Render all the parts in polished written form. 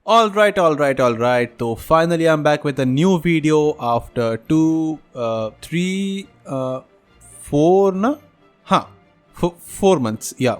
All right. So finally, I'm back with a new video after 2, 3, 4 ना हाँ 4 months या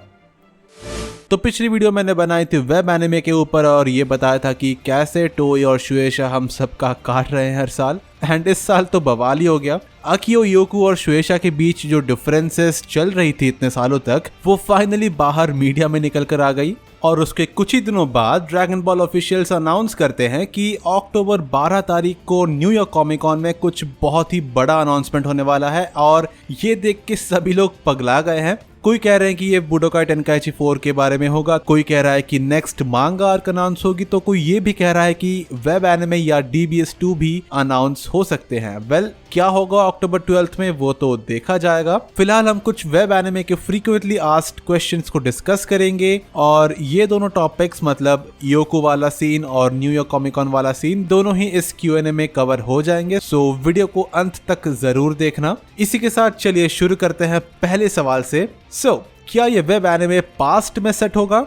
तो पिछली वीडियो मैंने बनाई थी वेब एनिमे के ऊपर और ये बताया था कि कैसे टोई और शुएशा हम सबका काट रहे हैं हर साल। एंड इस साल तो बवाल ही हो गया। अकियो योको और शुएशा के बीच जो डिफरेंसेस चल रही थी इतने सालों तक, वो फाइनली बाहर मीडिया में निकल कर आ गई। और उसके कुछ ही दिनों बाद ड्रैगन बॉल ऑफिशियल्स अनाउंस करते हैं कि अक्टूबर 12 तारीख को न्यूयॉर्क कॉमिक कॉन में कुछ बहुत ही बड़ा अनाउंसमेंट होने वाला है। और ये देख के सभी लोग पगला गए हैं। कोई कह रहे हैं कि ये बुडोकाई टेनकाइची 4 के बारे में होगा, कोई कह रहा है कि नेक्स्ट मांगा आर्क अनाउंस होगी, तो कोई ये भी कह रहा है कि वेब एनिमे या DBS 2 भी अनाउंस हो सकते हैं। वेल, क्या होगा अक्टूबर 12 में वो तो देखा जाएगा। फिलहाल हम कुछ वेब एनिमे के फ्रीक्वेंटली आस्क्ड क्वेश्चंस को डिस्कस करेंगे और ये दोनों टॉपिक्स मतलब योको वाला सीन और न्यूयॉर्क कॉमिक कॉन वाला सीन दोनों ही इस Q&A में कवर हो जाएंगे। सो वीडियो को अंत तक जरूर देखना। इसी के साथ चलिए शुरू करते हैं पहले सवाल से। क्या ये वेब एनिमे पास्ट में सेट होगा?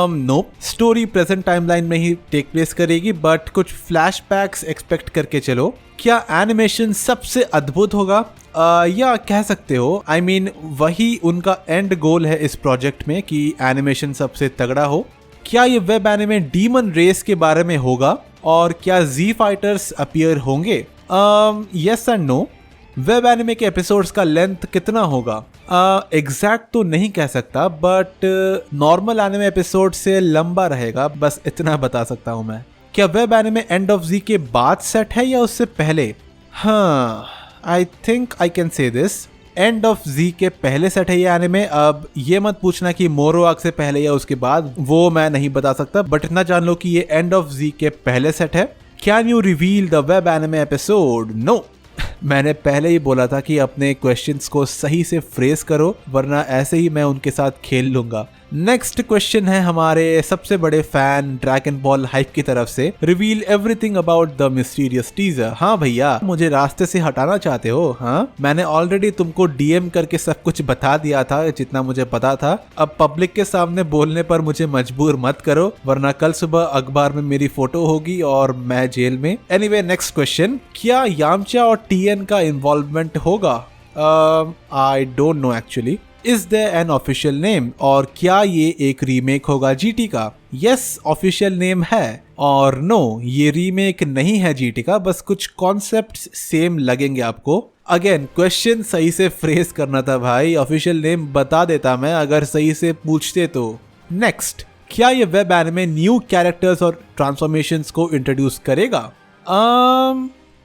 नो, स्टोरी प्रेजेंट टाइमलाइन में ही टेक प्लेस करेगी, बट कुछ फ्लैशबैक्स एक्सपेक्ट करके चलो। क्या एनिमेशन सबसे अद्भुत होगा? या कह सकते हो I mean, वही उनका एंड गोल है इस प्रोजेक्ट में कि एनिमेशन सबसे तगड़ा हो। क्या ये वेब एनिमे डीमन रेस के बारे में होगा? और क्या जी फाइटर्स अपीयर होंगे? Yes and no. Web anime के एपिसोड्स का लेंथ कितना होगा? एग्जैक्ट तो नहीं कह सकता, बट नॉर्मल एनिमे एपिसोड से लंबा रहेगा, बस इतना बता सकता हूँ मैं। क्या web anime end of G के बाद सेट है या उससे पहले? हाँ, I think I can say this, end of G के पहले सेट है ये एनिमे। अब ये मत पूछना कि मोरो आर्क से पहले या उसके बाद, वो मैं नहीं बता सकता, बट इतना जान लो कि ये एंड ऑफ जी के पहले सेट है। Can you reveal the web anime episode? No. मैंने पहले ही बोला था कि अपने क्वेश्चंस को सही से फ्रेज करो, वरना ऐसे ही मैं उनके साथ खेल लूंगा। नेक्स्ट क्वेश्चन है हमारे सबसे बड़े फैन ड्रैगन बॉल हाइप की तरफ से। Reveal everything about the mysterious teaser. हाँ भैया, मुझे रास्ते से हटाना चाहते हो? हाँ, मैंने ऑलरेडी तुमको DM करके सब कुछ बता दिया था जितना मुझे पता था। अब पब्लिक के सामने बोलने पर मुझे मजबूर मत करो, वरना कल सुबह अखबार में मेरी फोटो होगी और मैं जेल में। एनीवे, नेक्स्ट क्वेश्चन, क्या यामचा और TN का इन्वॉल्वमेंट होगा? I don't know actually. Is there an official name? और क्या ये एक रीमेक होगा GT का? यस, ऑफिशियल नेम है। और नो, ये रीमेक नहीं है GT का, बस कुछ कॉन्सेप्ट्स सेम लगेंगे आपको। अगेन, क्वेश्चन सही से फ्रेज करना था भाई, ऑफिशियल नेम बता देता मैं अगर सही से पूछते तो। नेक्स्ट, क्या ये वेब एनिमे न्यू कैरेक्टर्स और ट्रांसफॉर्मेशंस को इंट्रोड्यूस करेगा?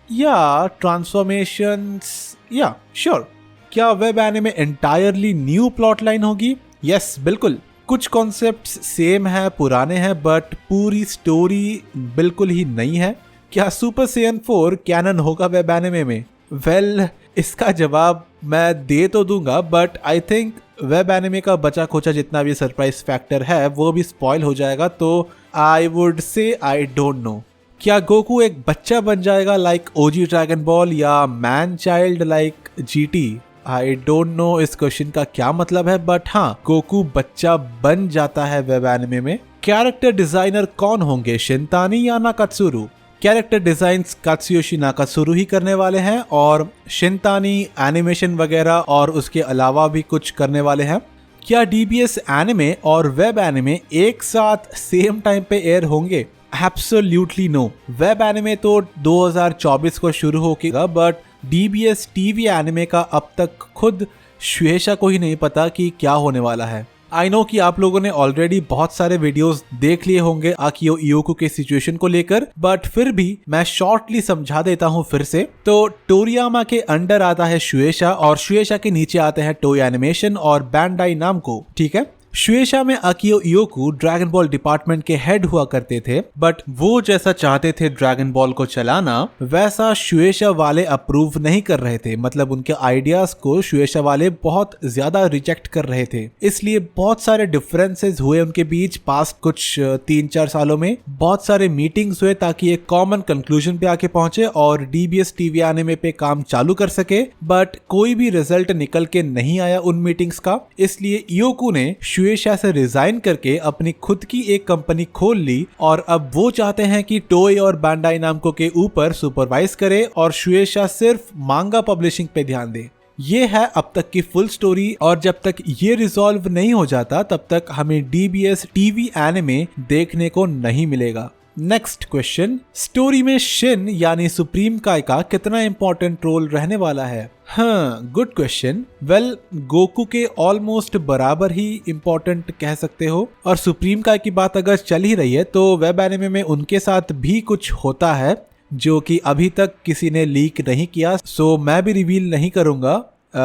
या ट्रांसफॉर्मेशंस, या श्योर। क्या web anime entirely new plot line होगी? यस, बिल्कुल। कुछ कॉन्सेप्ट्स सेम है, पुराने हैं, बट पूरी स्टोरी बिल्कुल ही नई है। क्या सुपर सैयन 4 कैनन होगा वेब एनिमे में? वेल, इसका जवाब मैं दे तो दूंगा, but I think web anime का बचा खोचा जितना भी सरप्राइज फैक्टर है वो भी स्पॉइल हो जाएगा, तो I would say I don't no. क्या गोकू एक बच्चा बन जाएगा लाइक OG ड्रैगन बॉल, या man child like GT? I don't no इस क्वेश्चन का क्या मतलब है, बट हाँ, गोकू बच्चा बन जाता है वेब एनिमे में। कैरेक्टर डिजाइनर कौन होंगे, शिनतानी या नाकात्सुरु? कैरेक्टर डिजाइन्स कात्सुयोशी नाकात्सुरु ही करने वाले हैं, और शिनतानी एनिमेशन वगैरह और उसके अलावा भी कुछ करने वाले हैं। क्या DBS एनिमे और वेब एनिमे एक साथ सेम टाइम पे एयर होंगे? Absolutely no. वेब एनिमे तो 2024 को शुरू होगा, बट DBS TV एनिमे का अब तक खुद शुएशा को ही नहीं पता कि क्या होने वाला है। आई नो कि आप लोगों ने ऑलरेडी बहुत सारे वीडियोस देख लिए होंगे अकियो योको के सिचुएशन को लेकर, बट फिर भी मैं शॉर्टली समझा देता हूँ फिर से। तो टोरियामा के अंडर आता है शुएशा, और शुएशा के नीचे आते हैं टोई एनिमेशन और बैंडाई नामको, ठीक है। शुएशा में अकियो योको ड्रैगन बॉल डिपार्टमेंट के हेड हुआ करते थे, बट वो जैसा चाहते थे ड्रैगन बॉल को चलाना, वैसा शुएशा वाले अप्रूव नहीं कर रहे थे। मतलब उनके आइडियाज को शुएशा वाले बहुत ज्यादा रिजेक्ट कर रहे थे, इसलिए बहुत सारे डिफरेंसेस हुए उनके बीच। पास्ट कुछ 3-4 सालों में बहुत सारे मीटिंग्स हुए ताकि एक कॉमन कंक्लूजन पे आके पहुंचे और DBS TV एनिमे पे काम चालू कर सके, बट कोई भी रिजल्ट निकल के नहीं आया उन मीटिंग्स का। इसलिए योको ने शुएशा से रिजाइन करके अपनी खुद की एक कंपनी खोल ली और अब वो चाहते हैं कि टोई और बांडाई नामको के ऊपर सुपरवाइज करे और शुएशा सिर्फ मांगा पब्लिशिंग पे ध्यान दे। ये है अब तक की फुल स्टोरी और जब तक ये रिजॉल्व नहीं हो जाता तब तक हमें DBS टीवी एनिमे देखने को नहीं मिलेगा। नेक्स्ट क्वेश्चन, स्टोरी में शिन यानी सुप्रीम काय का कितना इंपॉर्टेंट रोल रहने वाला है? हाँ, गुड क्वेश्चन। वेल, गोकू के ऑलमोस्ट बराबर ही इंपॉर्टेंट कह सकते हो और सुप्रीम काय की बात अगर चल ही रही है तो वेब एनिमे में उनके साथ भी कुछ होता है जो कि अभी तक किसी ने लीक नहीं किया, सो मैं भी रिवील नहीं करूंगा।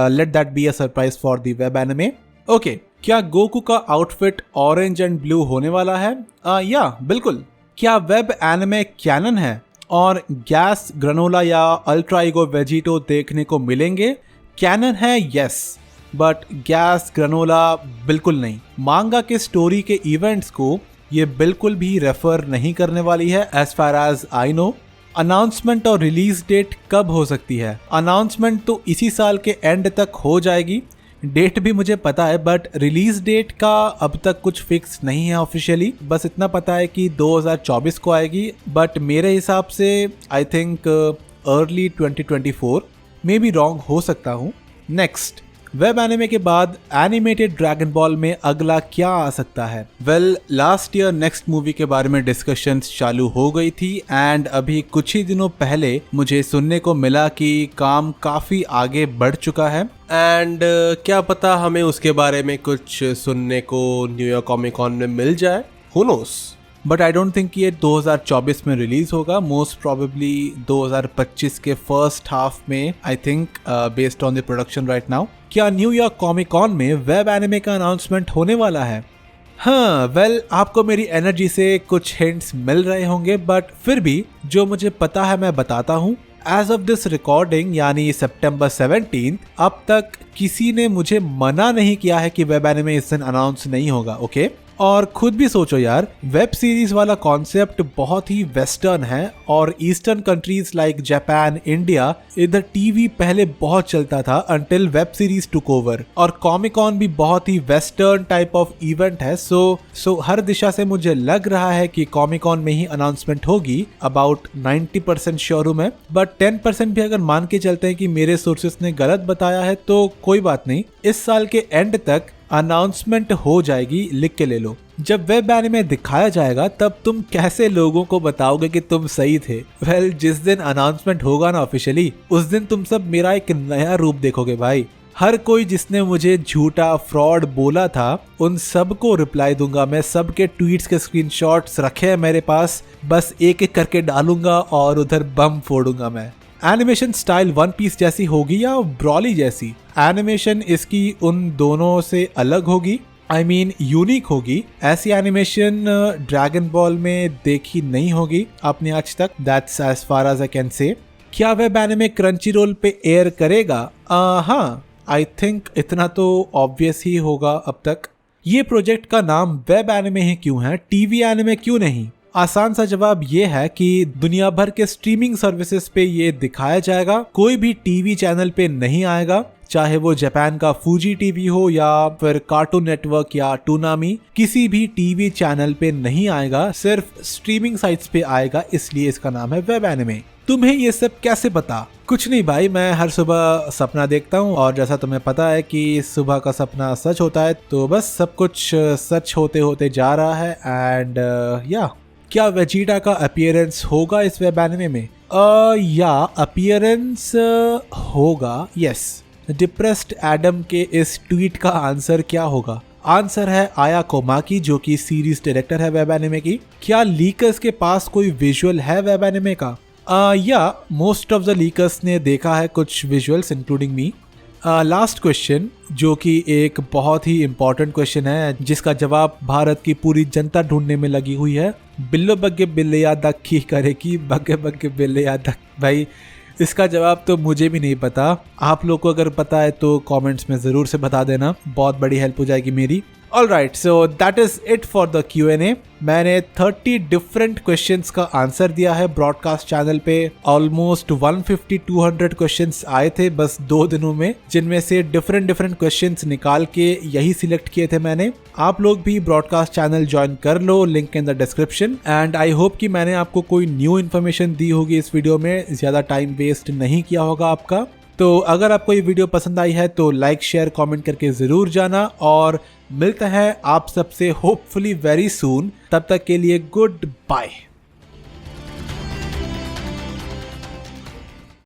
Let that be a surprise for the web anime. Okay, क्या गोकू का आउटफिट ऑरेंज एंड ब्लू होने वाला है? या बिल्कुल। क्या वेब एनिमे कैनन है और गैस, ग्रेनोला या अल्ट्रा ईगो वेजिटो देखने को मिलेंगे? कैनन है, यस, बट गैस, ग्रेनोला बिल्कुल नहीं। मांगा के स्टोरी के इवेंट्स को ये बिल्कुल भी रेफर नहीं करने वाली है as far as I know. Announcement और रिलीज डेट कब हो सकती है? अनाउंसमेंट तो इसी साल के एंड तक हो जाएगी, डेट भी मुझे पता है, बट रिलीज डेट का अब तक कुछ फिक्स नहीं है ऑफिशियली। बस इतना पता है कि 2024 को आएगी, बट मेरे हिसाब से I think early 2024, may be wrong हो सकता हूँ। नेक्स्ट, वेब एनिमे के बाद एनिमेटेड ड्रैगन बॉल में अगला क्या आ सकता है? Well, last year next movie के बारे में डिस्कशंस चालू हो गई थी एंड अभी कुछ ही दिनों पहले मुझे सुनने को मिला कि काम काफी आगे बढ़ चुका है एंड क्या पता हमें उसके बारे में कुछ सुनने को न्यूयॉर्क कॉमिक कॉन में मिल जाए, who knows. But I don't think ये 2024 में रिलीज होगा, मोस्ट प्रोबेबली 2025 के फर्स्ट हाफ में, I think, based on the production right now. क्या न्यूयॉर्क कॉमिक कॉन में वेब एनिमे का अनाउंसमेंट होने वाला है? हाँ, वेल, आपको मेरी एनर्जी से कुछ हिंट्स मिल रहे होंगे, बट फिर भी जो मुझे पता है मैं बताता हूँ। एज ऑफ दिस रिकॉर्डिंग यानी सितंबर 17, अब तक किसी ने मुझे मना नहीं किया है कि वेब एनिमे इस दिन अनाउंस नहीं होगा, ओके? और खुद भी सोचो यार, वेब सीरीज वाला कॉन्सेप्ट बहुत ही वेस्टर्न है और eastern countries like Japan, India, इधर टीवी पहले बहुत चलता था until web series took over. और कॉमिक कॉन भी बहुत ही वेस्टर्न टाइप ऑफ इवेंट है, सो हर दिशा से मुझे लग रहा है कि कॉमिक कॉन में ही अनाउंसमेंट होगी। अबाउट 90% श्योर हूं मैं, बट 10% भी अगर मान के चलते हैं कि मेरे सोर्सेस ने गलत बताया है तो कोई बात नहीं, इस साल के एंड तक अनाउंसमेंट हो जाएगी, लिख के ले लो। जब वेब एनिमे दिखाया जाएगा तब तुम कैसे लोगों को बताओगे कि तुम सही थे? वेल, जिस दिन अनाउंसमेंट होगा ना ऑफिशियली, उस दिन तुम सब मेरा एक नया रूप देखोगे भाई। हर कोई जिसने मुझे झूठा, फ्रॉड बोला था, उन सबको रिप्लाई दूंगा मैं। सबके ट्वीट्स के स्क्रीनशॉट्स रखे हैं मेरे पास, बस एक एक करके डालूंगा और उधर बम फोड़ूंगा मैं। एनिमेशन स्टाइल वन पीस जैसी होगी या ब्रॉली जैसी? एनिमेशन इसकी उन दोनों से अलग होगी, आई मीन यूनिक होगी। ऐसी एनिमेशन ड्रैगन बॉल में देखी नहीं होगी आपने आज तक, that's as far as I can say. क्या वेब एनिमे क्रंची रोल पे एयर करेगा? हाँ, आई थिंक इतना तो ऑब्वियस ही होगा अब तक। ये प्रोजेक्ट का नाम वेब एनिमे ही क्यों है, टीवी एनिमे क्यों नहीं? आसान सा जवाब ये है कि दुनिया भर के स्ट्रीमिंग सर्विसेज पे ये दिखाया जाएगा, कोई भी टीवी चैनल पे नहीं आएगा, चाहे वो जापान का फूजी टीवी हो या फिर कार्टून नेटवर्क या टूनामी, किसी भी टीवी चैनल पे नहीं आएगा, सिर्फ स्ट्रीमिंग साइट्स पे आएगा, इसलिए इसका नाम है वेब एनिमे। तुम्हें ये सब कैसे पता? कुछ नहीं भाई, मैं हर सुबह सपना देखता हूँ और जैसा तुम्हें पता है कि सुबह का सपना सच होता है, तो बस सब कुछ सच होते होते जा रहा है। एंड या क्या वेजिटा का अपीयरेंस होगा इस वेब एनिमे में? या अपीयरेंस होगा, यस। डिप्रेस्ड एडम के इस ट्वीट का आंसर क्या होगा? आंसर है आया कोमाकी, जो कि सीरीज डायरेक्टर है वेब एनिमे की। क्या लीकर्स के पास कोई विजुअल है वेब एनिमे का? या मोस्ट ऑफ द लीकर्स ने देखा है कुछ visuals, including me. Last question, जो कि एक बहुत ही इंपॉर्टेंट क्वेश्चन है जिसका जवाब भारत की पूरी जनता ढूंढने में लगी हुई है। बिल्लो बग्गे बिल्लिया दक की करेगी, बग्गे बग्गे बिल्लिया दक। भाई, इसका जवाब तो मुझे भी नहीं पता, आप लोग को अगर पता है तो कमेंट्स में ज़रूर से बता देना, बहुत बड़ी हेल्प हो जाएगी मेरी। Alright, so that is it for the Q&A। मैंने 30 डिफरेंट क्वेश्चंस का आंसर दिया है ब्रॉडकास्ट चैनल पे। ऑलमोस्ट 150-200 क्वेश्चंस आए थे बस 2 दिनों में, जिनमें से डिफरेंट क्वेश्चंस निकाल के यही सिलेक्ट किए थे मैंने। आप लोग भी ब्रॉडकास्ट चैनल ज्वाइन कर लो, link in the description. And I hope कि मैंने आपको कोई न्यू इन्फॉर्मेशन दी होगी इस वीडियो में, ज्यादा टाइम वेस्ट नहीं किया होगा आपका। तो अगर आपको ये वीडियो पसंद आई है तो लाइक शेयर कमेंट करके जरूर जाना, और मिलता है आप सबसे होपफुली वेरी सून। तब तक के लिए गुड बाय।